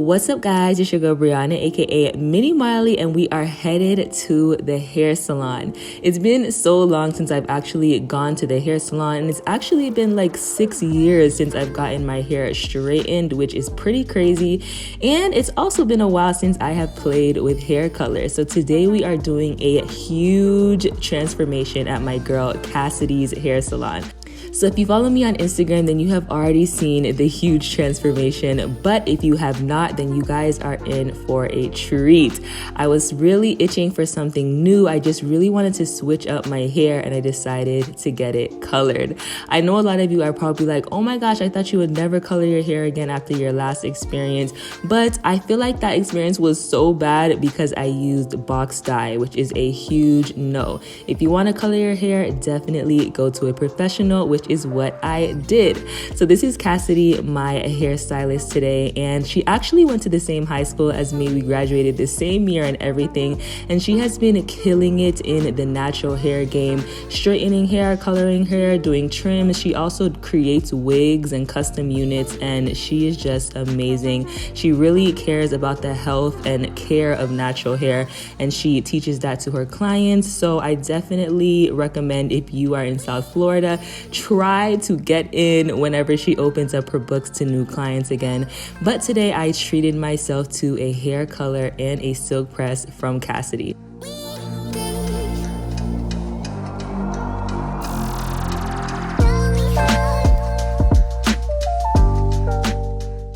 What's up, guys? It's your girl Brianna, aka Minimarley, and we are headed to the hair salon. It's been so long since I've actually gone to the hair salon, and it's actually been like 6 years since I've gotten my hair straightened, which is pretty crazy. And it's also been a while since I have played with hair color. So today we are doing a huge transformation at my girl Cassidy's hair salon. So if you follow me on Instagram, then you have already seen the huge transformation. But if you have not, then you guys are in for a treat. I was really itching for something new. I just really wanted to switch up my hair, and I decided to get it colored. I know a lot of you are probably like, oh my gosh, I thought you would never color your hair again after your last experience. But I feel like that experience was so bad because I used box dye, which is a huge no. If you want to color your hair, definitely go to a professional, which is what I did. So this is Cassidy, my hairstylist today, and she actually went to the same high school as me. We graduated the same year and everything, and she has been killing it in the natural hair game, straightening hair, coloring hair, doing trims. She also creates wigs and custom units, and she is just amazing. She really cares about the health and care of natural hair, and she teaches that to her clients. So I definitely recommend, if you are in South Florida, try to get in whenever she opens up her books to new clients again. But today I treated myself to a hair color and a silk press from Cassidy.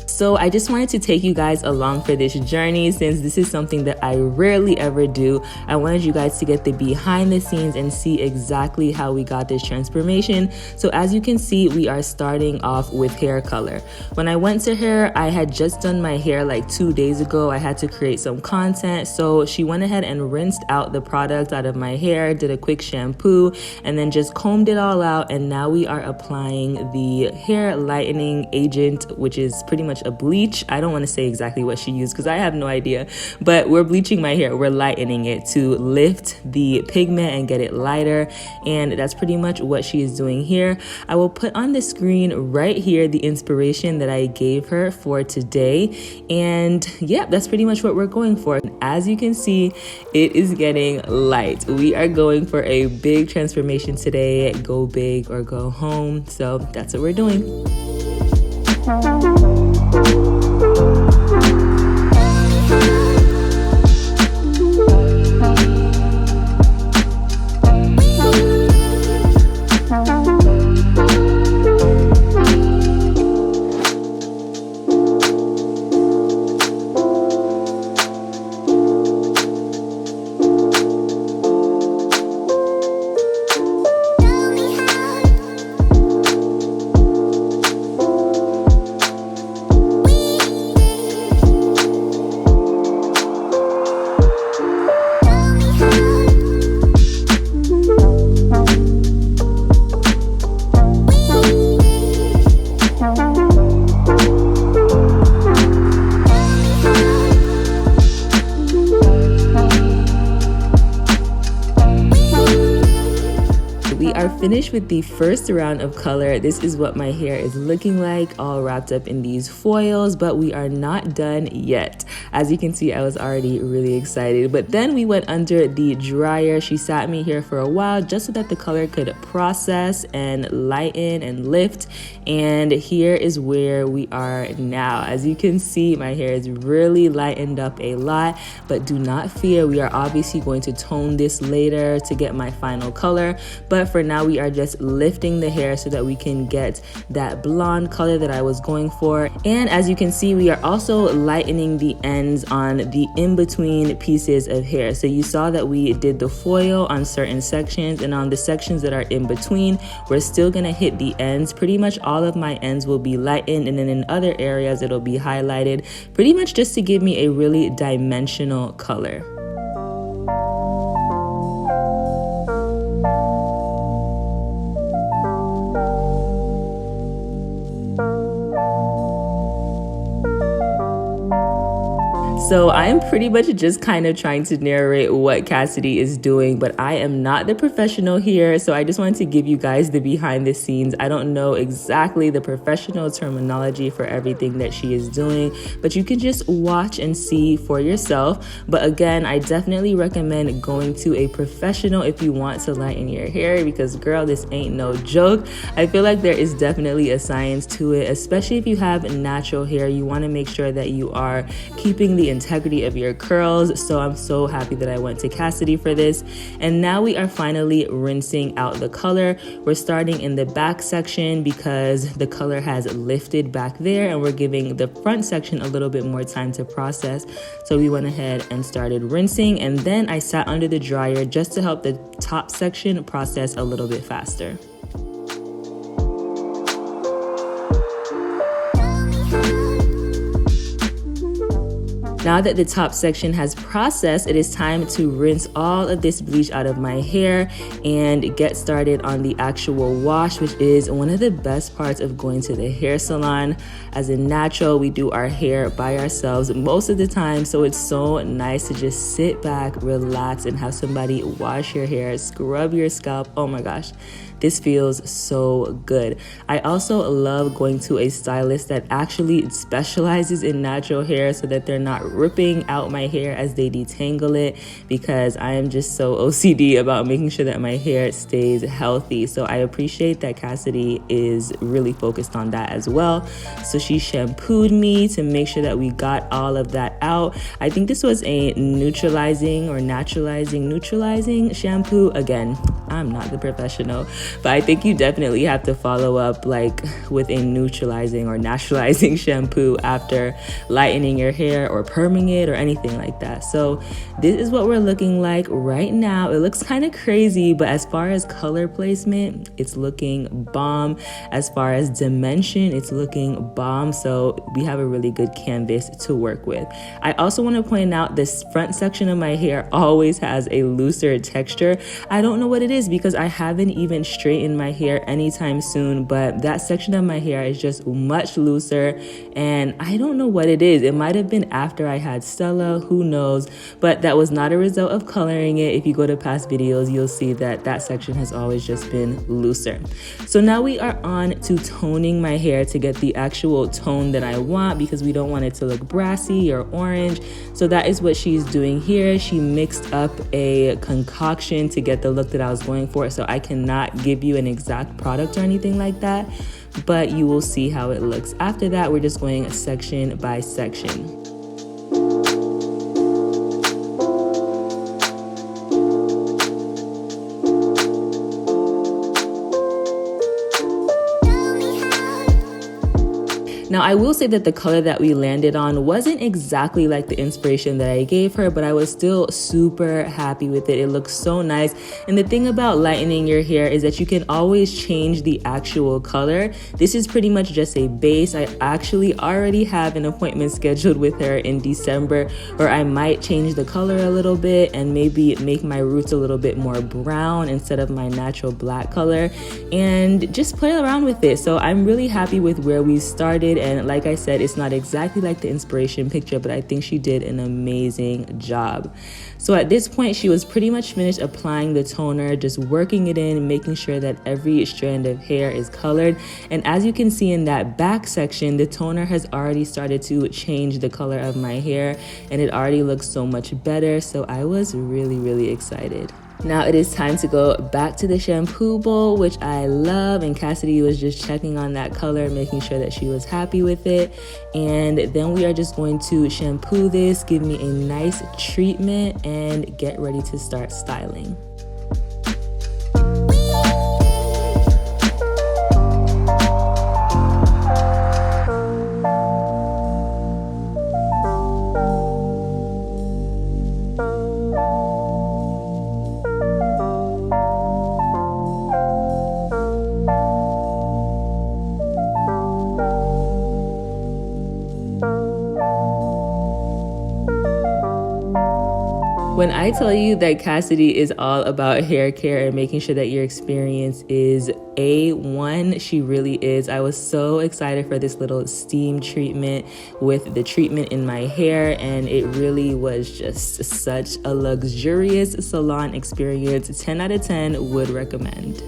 So I just wanted to take you guys along for this journey, since this is something that I rarely ever do. I wanted you guys to get the behind the scenes and see exactly how we got this transformation. So as you can see, we are starting off with hair color. When I went to her, I had just done my hair like 2 days ago. I had to create some content. So she went ahead and rinsed out the product out of my hair, did a quick shampoo, and then just combed it all out. And now we are applying the hair lightening agent, which is pretty much a bleach. I don't want to say exactly what she used because I have no idea, but we're bleaching my hair. We're lightening it to lift the pigment and get it lighter, and that's pretty much what she is doing here. I will put on the screen right here the inspiration that I gave her for today, and yeah, that's pretty much what we're going for. As you can see, it is getting light. We are going for a big transformation today. Go big or go home. So that's what we're doing. Finished with the first round of color. This is what my hair is looking like, all wrapped up in these foils, but we are not done yet. As you can see, I was already really excited, but then we went under the dryer. She sat me here for a while just so that the color could process and lighten and lift, and here is where we are now. As you can see, my hair is really lightened up a lot, but do not fear, we are obviously going to tone this later to get my final color, but for now we are just lifting the hair so that we can get that blonde color that I was going for. And as you can see, we are also lightening the ends on the in-between pieces of hair. So you saw that we did the foil on certain sections, and on the sections that are in between, we're still gonna hit the ends. Pretty much all of my ends will be lightened, and then in other areas it'll be highlighted, pretty much just to give me a really dimensional color. So I'm pretty much just kind of trying to narrate what Cassidy is doing, but I am not the professional here. So I just wanted to give you guys the behind the scenes. I don't know exactly the professional terminology for everything that she is doing, but you can just watch and see for yourself. But again, I definitely recommend going to a professional if you want to lighten your hair, because girl, this ain't no joke. I feel like there is definitely a science to it, especially if you have natural hair. You want to make sure that you are keeping the integrity of your curls. So I'm so happy that I went to Cassidy for this. And now we are finally rinsing out the color. We're starting in the back section because the color has lifted back there, and we're giving the front section a little bit more time to process. So we went ahead and started rinsing, and then I sat under the dryer just to help the top section process a little bit faster. Now that the top section has processed, it is time to rinse all of this bleach out of my hair and get started on the actual wash, which is one of the best parts of going to the hair salon. As a natural, we do our hair by ourselves most of the time, so it's so nice to just sit back, relax, and have somebody wash your hair, scrub your scalp. Oh my gosh. This feels so good. I also love going to a stylist that actually specializes in natural hair so that they're not ripping out my hair as they detangle it, because I am just so OCD about making sure that my hair stays healthy. So I appreciate that Cassidy is really focused on that as well. So she shampooed me to make sure that we got all of that out. I think this was a neutralizing shampoo. Again, I'm not the professional, but I think you definitely have to follow up like with a neutralizing or naturalizing shampoo after lightening your hair or perming it or anything like that. So this is what we're looking like right now. It looks kind of crazy, but as far as color placement, it's looking bomb. As far as dimension, it's looking bomb. So we have a really good canvas to work with. I also want to point out this front section of my hair always has a looser texture. I don't know what it is because I haven't even straightened my hair anytime soon, but that section of my hair is just much looser, and I don't know what it is. It might have been after I had Stella, who knows, but that was not a result of coloring it. If you go to past videos, you'll see that that section has always just been looser. So now we are on to toning my hair to get the actual tone that I want, because we don't want it to look brassy or orange. So that is what she's doing here. She mixed up a concoction to get the look that I was going for. So I cannot give you an exact product or anything like that, but you will see how it looks. After that, we're just going section by section. Now, I will say that the color that we landed on wasn't exactly like the inspiration that I gave her, but I was still super happy with it. It looks so nice. And the thing about lightening your hair is that you can always change the actual color. This is pretty much just a base. I actually already have an appointment scheduled with her in December, where I might change the color a little bit and maybe make my roots a little bit more brown instead of my natural black color, and just play around with it. So I'm really happy with where we started. And like I said, it's not exactly like the inspiration picture, but I think she did an amazing job. So at this point, she was pretty much finished applying the toner, just working it in, making sure that every strand of hair is colored. And as you can see in that back section, the toner has already started to change the color of my hair, and it already looks so much better. So I was really, really excited. Now it is time to go back to the shampoo bowl, which I love, and Cassidy was just checking on that color, making sure that she was happy with it. And then we are just going to shampoo this, give me a nice treatment, and get ready to start styling. When I tell you that Cassidy is all about hair care and making sure that your experience is A1, she really is. I was so excited for this little steam treatment with the treatment in my hair, and it really was just such a luxurious salon experience. 10 out of 10 would recommend.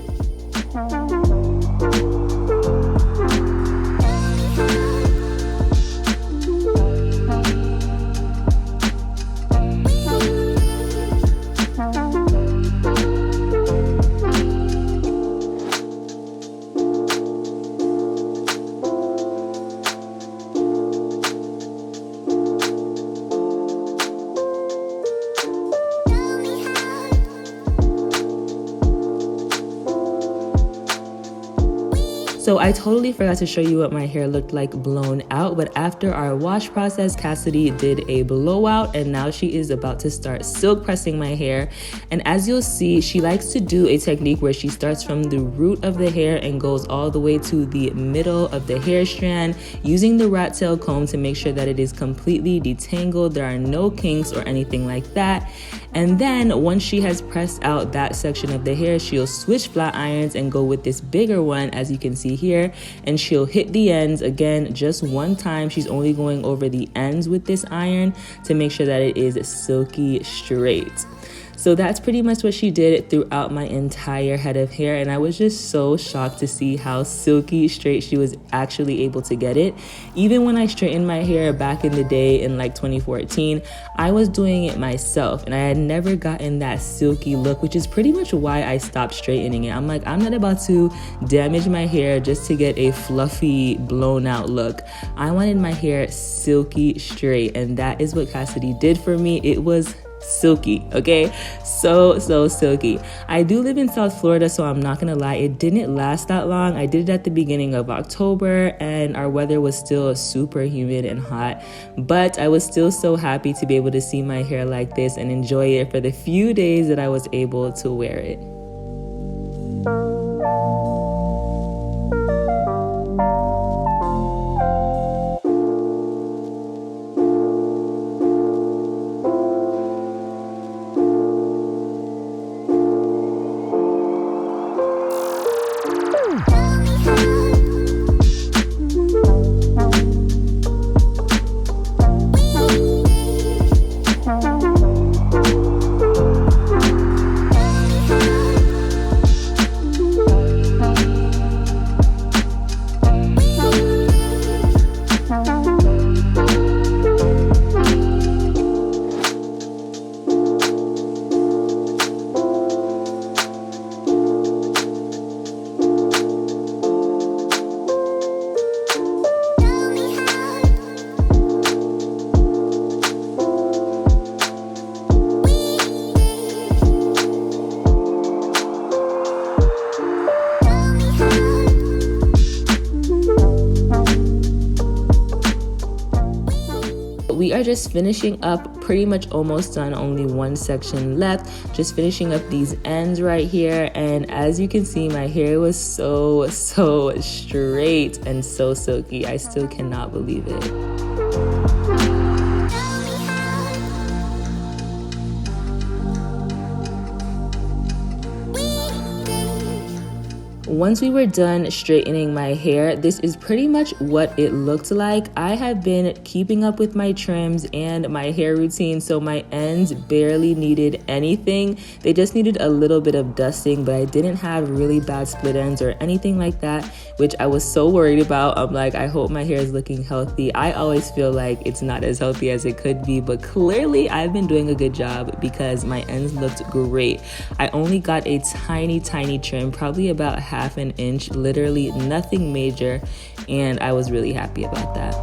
So I totally forgot to show you what my hair looked like blown out, but after our wash process, Cassidy did a blowout, and now she is about to start silk pressing my hair. And as you'll see, she likes to do a technique where she starts from the root of the hair and goes all the way to the middle of the hair strand, using the rat tail comb to make sure that it is completely detangled. There are no kinks or anything like that. And then once she has pressed out that section of the hair, she'll switch flat irons and go with this bigger one, as you can see here, and she'll hit the ends again just one time. She's only going over the ends with this iron to make sure that it is silky straight. So that's pretty much what she did throughout my entire head of hair, and I was just so shocked to see how silky straight she was actually able to get it. Even when I straightened my hair back in the day in like 2014, I was doing it myself and I had never gotten that silky look, which is pretty much why I stopped straightening it. I'm like, I'm not about to damage my hair just to get a fluffy blown out look. I wanted my hair silky straight, and that is what Cassidy did for me. It was silky, okay? So silky. I do live in South Florida, so I'm not gonna lie, it didn't last that long. I did it at the beginning of October and our weather was still super humid and hot, but I was still so happy to be able to see my hair like this and enjoy it for the few days that I was able to wear it. We are just finishing up, pretty much almost done, only one section left, just finishing up these ends right here. And as you can see, my hair was so straight and so silky. I still cannot believe it. Once we were done straightening my hair, this is pretty much what it looked like. I have been keeping up with my trims and my hair routine, so my ends barely needed anything. They just needed a little bit of dusting, but I didn't have really bad split ends or anything like that, which I was so worried about. I'm like, I hope my hair is looking healthy. I always feel like it's not as healthy as it could be, but clearly I've been doing a good job because my ends looked great. I only got a tiny trim, probably about half an inch, literally nothing major, and I was really happy about that.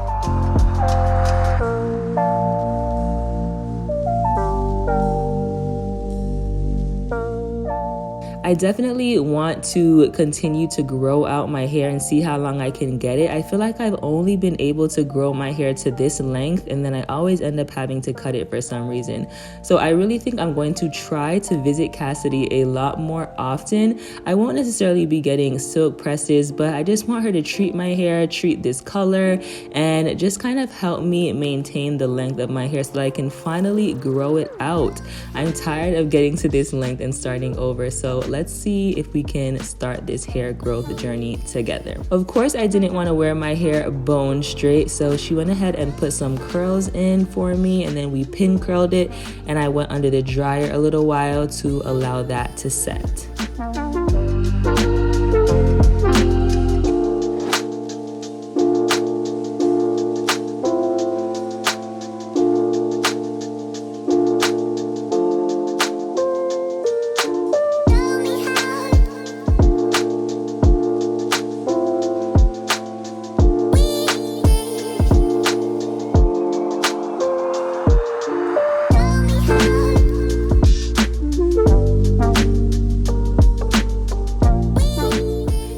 I definitely want to continue to grow out my hair and see how long I can get it. I feel like I've only been able to grow my hair to this length, and then I always end up having to cut it for some reason. So I really think I'm going to try to visit Cassidy a lot more often. I won't necessarily be getting silk presses, but I just want her to treat my hair, treat this color, and just kind of help me maintain the length of my hair so that I can finally grow it out. I'm tired of getting to this length and starting over, so let's see if we can start this hair growth journey together. Of course, I didn't want to wear my hair bone straight, so she went ahead and put some curls in for me, and then we pin curled it, and I went under the dryer a little while to allow that to set.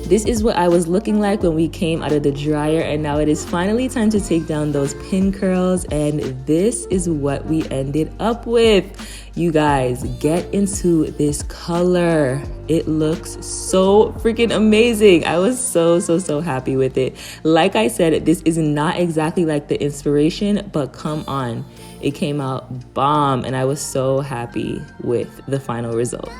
This is what I was looking like when we came out of the dryer, and now it is finally time to take down those pin curls, and this is what we ended up with. You guys, get into this color. It looks so freaking amazing. I was so happy with it. Like I said, this is not exactly like the inspiration, but come on, it came out bomb, and I was so happy with the final result.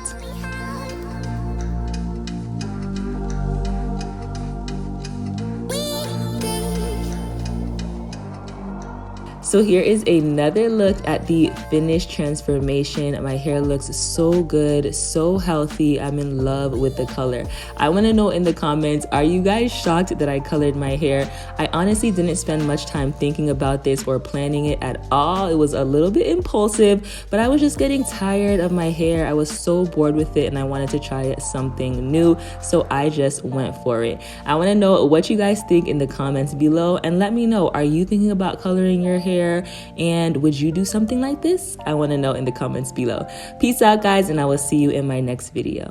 So here is another look at the finished transformation. My hair looks so good, so healthy. I'm in love with the color. I want to know in the comments, are you guys shocked that I colored my hair? I honestly didn't spend much time thinking about this or planning it at all. It was a little bit impulsive, but I was just getting tired of my hair. I was so bored with it and I wanted to try something new, so I just went for it. I want to know what you guys think in the comments below, and let me know, are you thinking about coloring your hair? And would you do something like this? I want to know in the comments below. Peace out, guys, and I will see you in my next video.